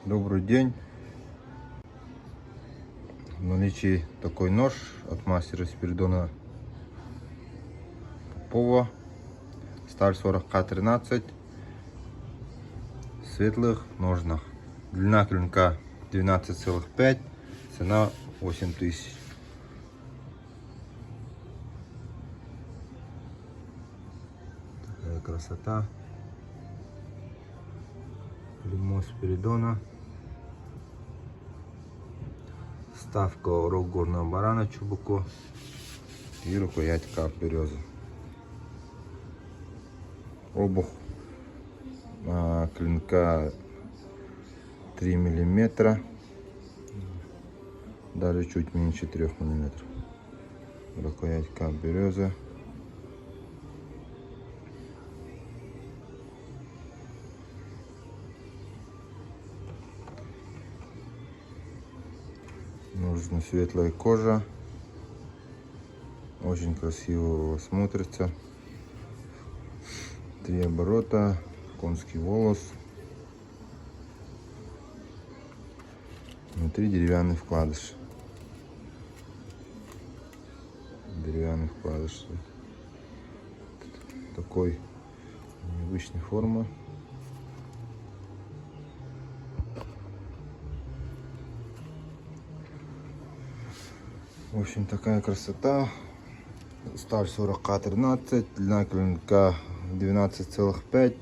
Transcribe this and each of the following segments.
Добрый день. В наличии такой нож от мастера Спиридона Попова. Сталь 40К13. В светлых ножнах. Длина клинка 12,5. Цена 8000. Такая красота. Клеймо Спиридона. Вставка рог горного барана чубуку и рукоять кап березы. Обух клинка 3 миллиметра, даже чуть меньше 3 миллиметров. Рукоять кап березы. Нужна светлая кожа, очень красиво смотрится. 3 оборота, конский волос, внутри деревянный вкладыш. Такой необычной формы. В общем, такая красота. Сталь 40К13, длина клинка 12,5,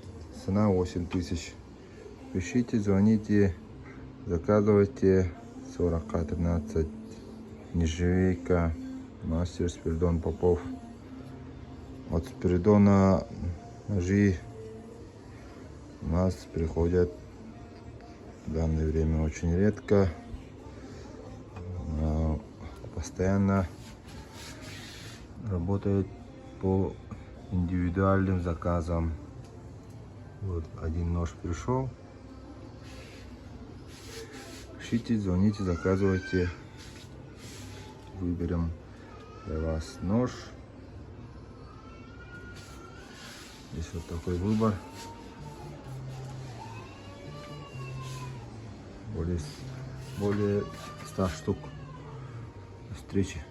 цена 8000. Пишите, звоните, заказывайте. 40К13, нержавейка, мастер Спиридон Попов. От Спиридона ножи у нас приходят в данное время очень редко. Постоянно работает по индивидуальным заказам. Вот один нож пришел. Пишите, звоните, заказывайте. Выберем для вас нож. Здесь вот такой выбор. Более 100 штук. До встречи.